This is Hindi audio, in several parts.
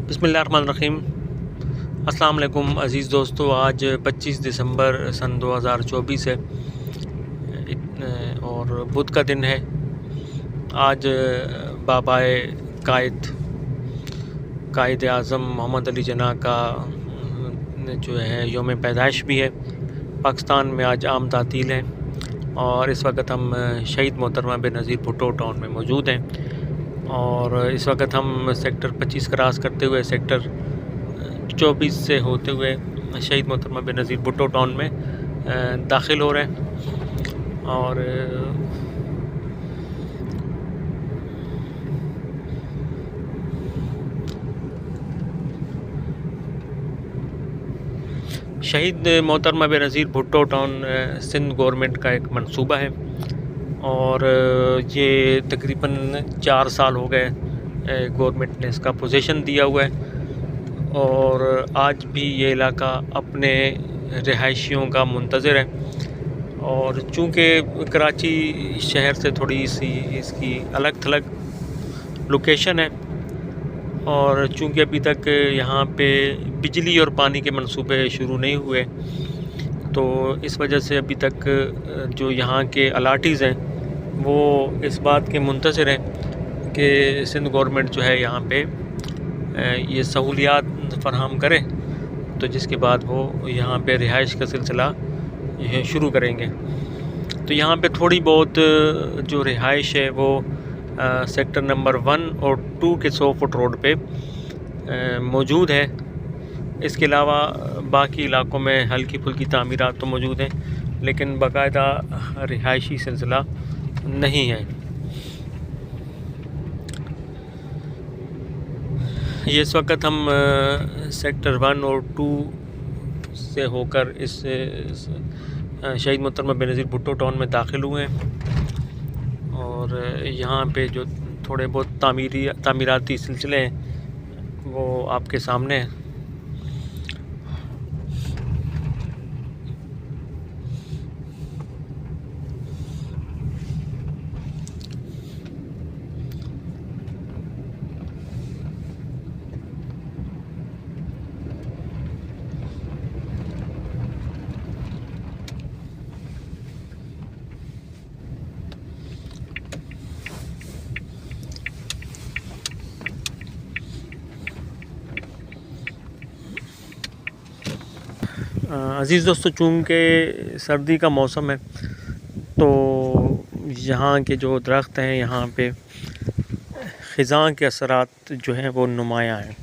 बिस्मिल्लाहिर्रहमानिर्रहीम। अस्सलाम वालेकुम अज़ीज़ दोस्तों। आज 25 दिसंबर सन 2024 है और बुध का दिन है। आज बाबाए कायद आज़म मोहम्मद अली जिन्ना का जो है यौम पैदाइश भी है। पाकिस्तान में आज आम तातील है और इस वक्त हम शहीद मोहतरमा बेनज़ीर भुट्टो टाउन में मौजूद हैं और इस वक्त हम सेक्टर 25 क्रॉस करते हुए सेक्टर 24 से होते हुए शहीद मोहतरमा बेनज़ीर भुट्टो टाउन में दाखिल हो रहे हैं। और शहीद मोहतरमा बेनज़ीर भुट्टो टाउन सिंध गवर्नमेंट का एक मंसूबा है और ये तकरीबन 4 साल हो गए गवर्नमेंट ने इसका पोजीशन दिया हुआ है और आज भी ये इलाका अपने रिहायशियों का मुंतज़िर है। और चूँकि कराची शहर से थोड़ी सी इसकी अलग थलग लोकेशन है और चूँकि अभी तक यहाँ पे बिजली और पानी के मंसूबे शुरू नहीं हुए, तो इस वजह से अभी तक जो यहाँ के अलाटीज़ हैं वो इस बात के मुंतज़िर हैं कि सिंध गवर्नमेंट जो है यहाँ पे ये सहूलियात फ़राहम करे, तो जिसके बाद वो यहाँ पे रिहाइश का सिलसिला शुरू करेंगे। तो यहाँ पे थोड़ी बहुत जो रिहाइश है वो सेक्टर नंबर 1 और 2 के 100 फुट रोड पे मौजूद है। इसके अलावा बाकी इलाकों में हल्की फुल्की तामीरात तो मौजूद हैं, लेकिन बाकायदा रिहायशी सिलसिला नहीं है। ये इस वक्त हम सेक्टर 1 और 2 से होकर इस शहीद मोहतरमा बेनज़ीर भुट्टो टाउन में दाखिल हुए हैं और यहाँ पे जो थोड़े बहुत तामीराती सिलसिले हैं वो आपके सामने हैं। अज़ीज़ दोस्तों, चूँकि सर्दी का मौसम है तो यहाँ के जो दरख्त हैं यहाँ पे ख़िज़ां के असरात जो हैं वो नुमायाँ हैं।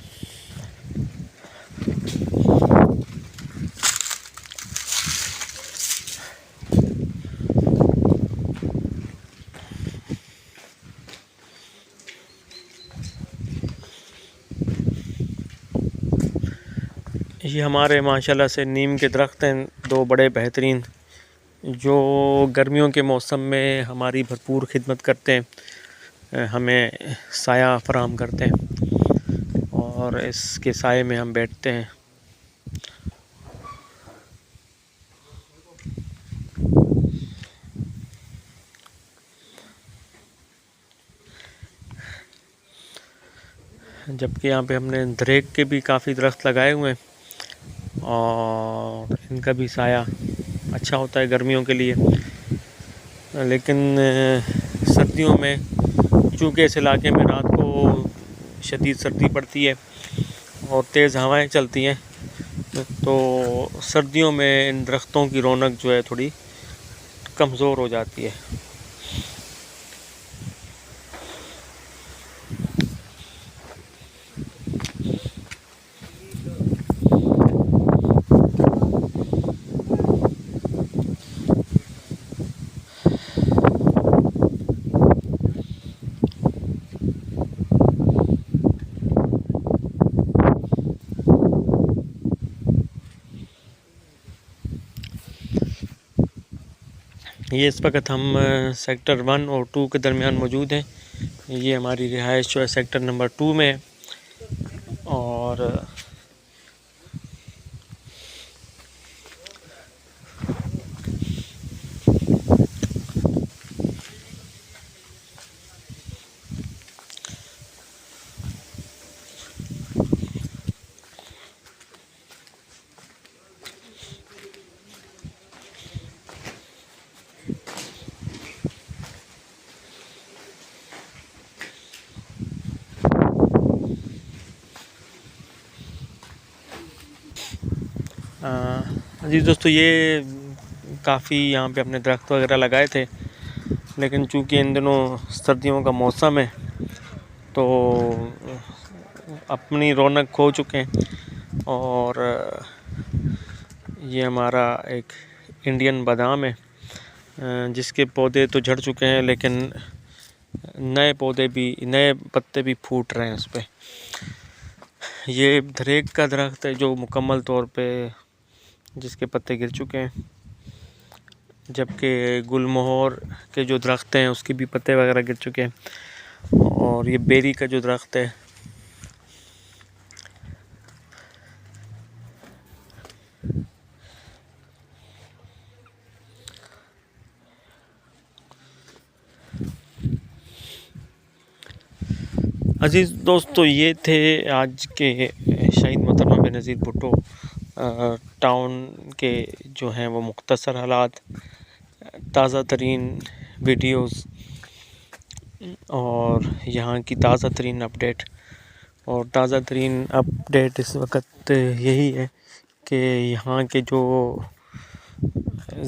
ये हमारे माशाल्लाह से नीम के दरख्त हैं, 2 बड़े बेहतरीन, जो गर्मियों के मौसम में हमारी भरपूर खिदमत करते हैं, हमें साया फराहम करते हैं और इसके साए में हम बैठते हैं। जबकि यहाँ पे हमने दरेक के भी काफ़ी दरख्त लगाए हुए हैं और इनका भी साया अच्छा होता है गर्मियों के लिए। लेकिन सर्दियों में चूँकि इस इलाके में रात को शदीद सर्दी पड़ती है और तेज़ हवाएं चलती हैं, तो सर्दियों में इन दरख्तों की रौनक जो है थोड़ी कमज़ोर हो जाती है। ये इस वक्त हम सेक्टर 1 और 2 के दरमियान मौजूद हैं। ये हमारी रिहाइश जो है सेक्टर नंबर 2 में है और जी दोस्तों, ये काफ़ी यहाँ पे अपने दरख्त वगैरह लगाए थे, लेकिन चूँकि इन दिनों सर्दियों का मौसम है तो अपनी रौनक खो चुके हैं। और ये हमारा एक इंडियन बादाम है, जिसके पौधे तो झड़ चुके हैं, लेकिन नए पत्ते भी फूट रहे हैं उस पे। ये धरेक का दरख्त है जो मुकम्मल तौर पे जिसके पत्ते गिर चुके हैं, जबकि गुलमोहर के जो दरख्त हैं उसके भी पत्ते वगैरह गिर चुके हैं। और ये बेरी का जो दरख्त है, अजीज़ दोस्तों, ये थे आज के शहीद मोहतरमा बेनज़ीर भुट्टो टाउन के जो हैं वो मुख्तसर हालात, ताज़ा तरीन वीडियोज़ और यहाँ की ताज़ा तरीन अपडेट। और ताज़ा तरीन अपडेट इस वक्त यही है कि यहाँ के जो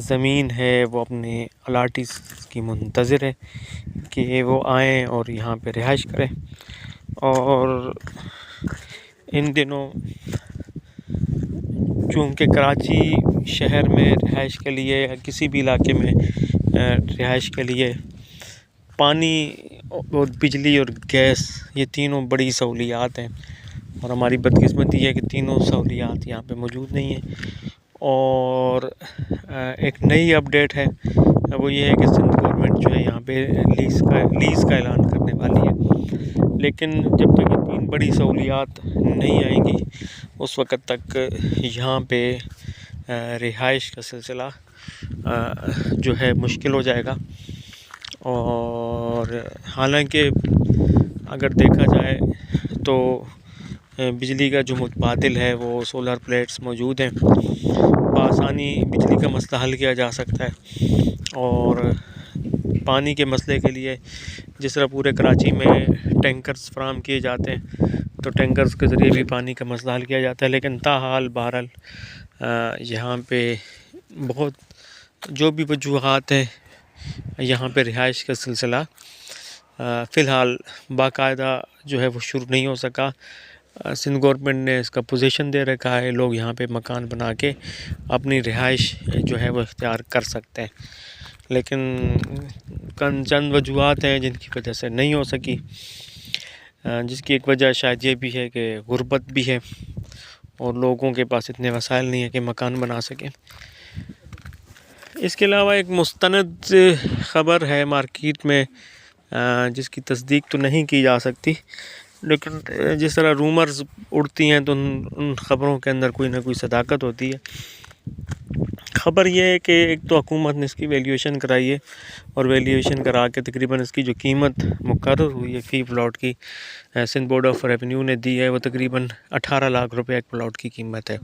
ज़मीन है वो अपने अलाटीज़ की मुंतज़िर है कि वो आएँ और यहाँ पे रिहाइश करें। और इन दिनों चूँकि कराची शहर में रिहाइश के लिए या किसी भी इलाके में रिहाइश के लिए पानी और बिजली और गैस, ये तीनों बड़ी सहूलियात हैं, और हमारी बदकिस्मती है कि तीनों सहूलियात यहाँ पे मौजूद नहीं हैं। और एक नई अपडेट है, वो ये है कि सिंध गवर्नमेंट जो है यहाँ पे लीज़ का ऐलान करने वाली है, लेकिन जब तक ये तीन बड़ी सहूलियात नहीं आएंगी उस वक़्त तक यहाँ पे रिहाइश का सिलसिला जो है मुश्किल हो जाएगा। और हालांकि अगर देखा जाए तो बिजली का जो मुतबादिल है वो सोलर प्लेट्स मौजूद हैं, बआसानी बिजली का मसला हल किया जा सकता है। और पानी के मसले के लिए जिस तरह पूरे कराची में टैंकर्स फराहम किए जाते हैं, तो टैंकर्स के ज़रिए भी पानी का मसला हल किया जाता है। लेकिन ताहाल बहरहाल यहाँ पे बहुत जो भी वजूहात हैं, यहाँ पे रिहाइश का सिलसिला फ़िलहाल बाकायदा जो है वो शुरू नहीं हो सका। सिंध गवर्नमेंट ने इसका पोजीशन दे रखा है, लोग यहाँ पे मकान बना के अपनी रिहाइश जो है वो इख्तियार कर सकते हैं, लेकिन चंद वजूहात हैं जिनकी वजह से नहीं हो सकी, जिसकी एक वजह शायद ये भी है कि गुर्बत भी है और लोगों के पास इतने वसाइल नहीं है कि मकान बना सकें। इसके अलावा एक मुस्तनद ख़बर है मार्केट में, जिसकी तस्दीक तो नहीं की जा सकती, लेकिन जिस तरह रूमर्स उड़ती हैं तो उन ख़बरों के अंदर कोई ना कोई सदाकत होती है। ख़बर यह है कि एक तो हुकूमत ने इसकी वैल्यूएशन कराई है, और वैल्यूएशन करा के तकरीबन इसकी जो कीमत मुकर्रर हुई है फ़ी प्लॉट की, सिंध बोर्ड ऑफ रेवेन्यू ने दी है, वो तकरीबन 18 लाख रुपए एक प्लॉट की कीमत है।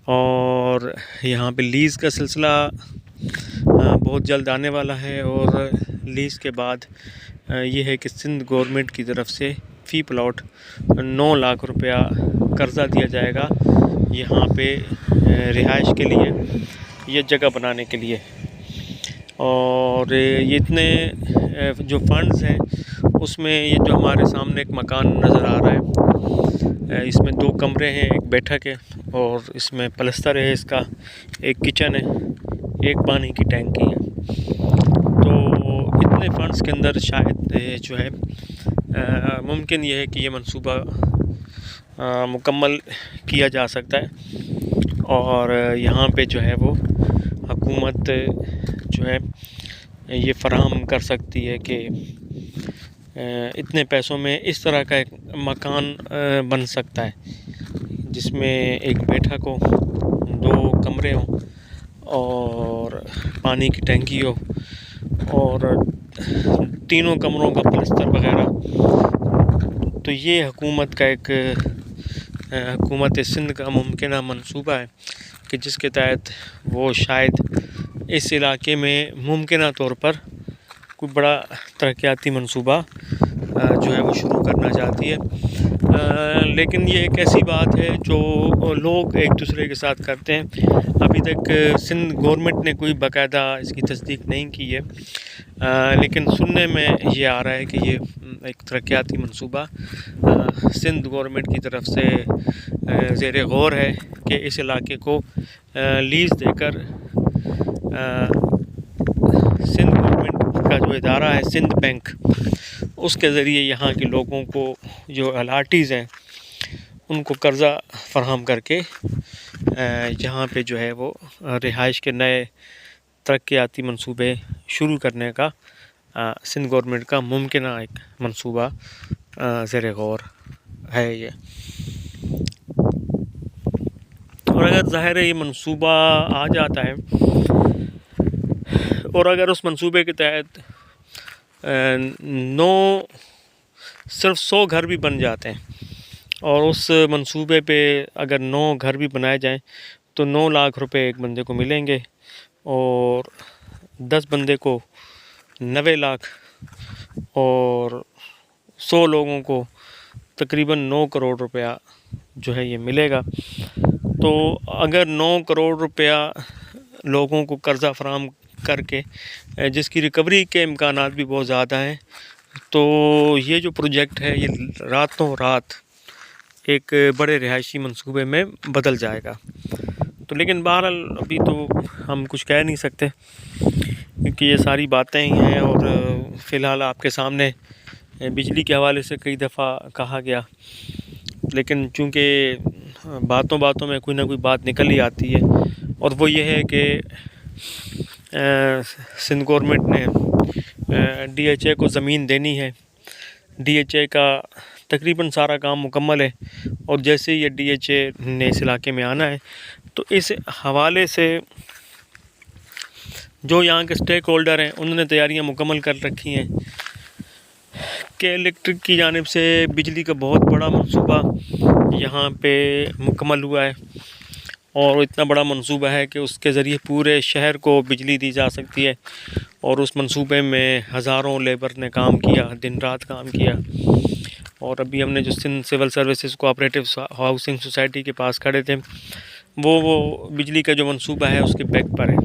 और यहाँ पे लीज़ का सिलसिला बहुत जल्द आने वाला है, और लीज़ के बाद ये है कि सिंध गवर्नमेंट की तरफ से फ़ी प्लॉट 9 लाख रुपया कर्ज़ा दिया जाएगा यहाँ पे रिहाइश के लिए, ये जगह बनाने के लिए। और ये इतने जो फंड्स हैं उसमें ये जो हमारे सामने एक मकान नज़र आ रहा है, इसमें 2 कमरे हैं, एक बैठक है, और इसमें प्लस्तर है, इसका एक किचन है, एक पानी की टैंकी है। तो इतने फंड्स के अंदर शायद जो है मुमकिन ये है कि ये मंसूबा मुकम्मल किया जा सकता है, और यहाँ पे जो है वो हुकूमत जो है ये फ़राहम कर सकती है कि इतने पैसों में इस तरह का एक मकान बन सकता है, जिसमें एक बैठक हो, 2 कमरे हों, और पानी की टंकी हो, और 3 कमरों का प्लस्तर वगैरह। तो ये हुकूमत का एक हुकूमत सिंध का मुमकिन मंसूबा है कि जिसके तहत वो शायद इस इलाके में मुमकिन तौर पर कोई बड़ा तरक्याती मंसूबा जो है वो शुरू करना चाहती है। लेकिन ये एक ऐसी बात है जो लोग एक दूसरे के साथ करते हैं। अभी तक सिंध गवर्नमेंट ने कोई बाकायदा इसकी तस्दीक नहीं की है, लेकिन सुनने में ये आ रहा है कि ये एक तरक्याती मंसूबा सिंध गवर्नमेंट की तरफ से ज़ेर गौर है कि इस इलाके को लीज़ देकर सिंध गवर्नमेंट का जो इदारा है सिंध बैंक, उसके ज़रिए यहाँ के लोगों को जो अलाटीज़ हैं उनको कर्ज़ा फ़राहम करके यहाँ पे जो है वो रिहाइश के नए तरक्याती मंसूबे शुरू करने का सिंध गवर्नमेंट का मुमकिन एक मंसूबा ज़ेर गौर है ये। और अगर ज़ाहिर है ये मंसूबा आ जाता है और अगर उस मंसूबे के तहत सिर्फ 100 घर भी बन जाते हैं और उस मंसूबे पे अगर 9 घर भी बनाए जाएं तो 9 लाख रुपए एक बंदे को मिलेंगे और 10 बंदे को 90 लाख और 100 लोगों को तकरीबन 9 करोड़ रुपया जो है ये मिलेगा। तो अगर 9 करोड़ रुपया लोगों को कर्ज़ा फराहम करके जिसकी रिकवरी के इम्कानात भी बहुत ज़्यादा हैं, तो ये जो प्रोजेक्ट है ये रातों रात एक बड़े रिहायशी मंसूबे में बदल जाएगा। तो लेकिन बहरहाल अभी तो हम कुछ कह नहीं सकते क्योंकि ये सारी बातें ही हैं। और फ़िलहाल आपके सामने बिजली के हवाले से कई दफ़ा कहा गया, लेकिन चूँकि बातों बातों में कोई ना कोई बात निकल ही आती है और वो ये है कि सिंध गवर्नमेंट ने DHA को ज़मीन देनी है। DHA का तकरीबन सारा काम मुकम्मल है और जैसे ये DHA ने इस इलाके में आना है तो इस हवाले से जो यहाँ के स्टेक होल्डर हैं उन्होंने तैयारियां मुकम्मल कर रखी हैं कि इलेक्ट्रिक की जानिब से बिजली का बहुत बड़ा मंसूबा यहाँ पे मुकम्मल हुआ है और इतना बड़ा मंसूबा है कि उसके ज़रिए पूरे शहर को बिजली दी जा सकती है। और उस मंसूबे में हज़ारों लेबर ने काम किया, दिन रात काम किया। और अभी हमने जो Sindh civil services cooperative housing society के पास खड़े थे, वो बिजली का जो मंसूबा है उसके बैक पर है।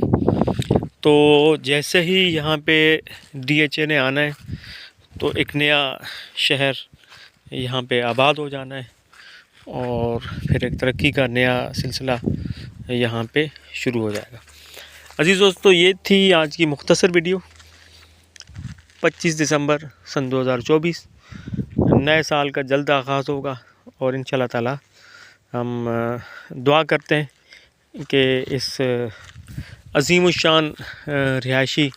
तो जैसे ही यहाँ पे DHA ने आना है तो एक नया शहर यहाँ पे आबाद हो जाना है और फिर एक तरक्की का नया सिलसिला यहाँ पे शुरू हो जाएगा। अज़ीज़ दोस्तों, ये थी आज की मुख्तसर वीडियो। 25 दिसंबर सन 2024 नए साल का जल्द आगाज़ होगा और इंशाल्लाह ताला हम दुआ करते हैं कि इस अज़ीमुश्शान रिहायशी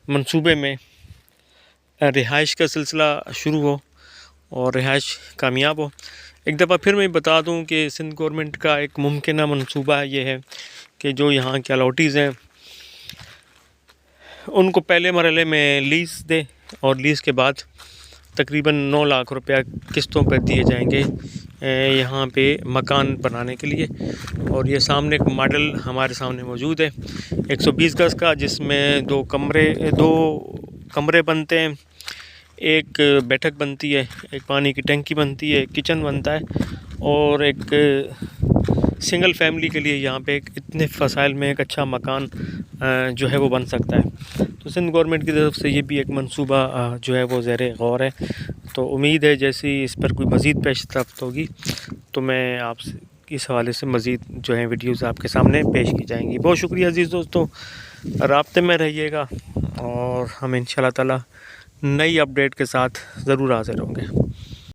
मंसूबे में रिहाइश का सिलसिला शुरू हो और रिहाइश कामयाब हो। एक दफ़ा फिर मैं बता दूं कि सिंध गवर्नमेंट का एक मुमकिना मंसूबा ये है कि जो यहाँ के अलॉटीज़ हैं उनको पहले मरहले में लीज़ दे और लीज़ के बाद तकरीबन 9 लाख रुपया किस्तों पर दिए जाएंगे यहाँ पे मकान बनाने के लिए। और ये सामने एक मॉडल हमारे सामने मौजूद है 120 गज़ का, जिसमें 2 कमरे बनते हैं, एक बैठक बनती है, एक पानी की टंकी बनती है, एक किचन बनता है और एक सिंगल फैमिली के लिए यहाँ पे एक इतने फसाइल में एक अच्छा मकान जो है वो बन सकता है। तो सिंध गवर्नमेंट की तरफ से ये भी एक मंसूबा जो है वो ज़ेर गौर है। तो उम्मीद है जैसी इस पर कोई मज़ीद पेशरफ्त होगी तो मैं आपसे इस हवाले से मज़ीद जो है वीडियोज़ आपके सामने पेश की जाएंगी। बहुत शुक्रिया अज़ीज़ दोस्तों, राब्ते में रहिएगा और हम इंशाल्लाह ताला नई अपडेट के साथ ज़रूर हाज़िर होंगे।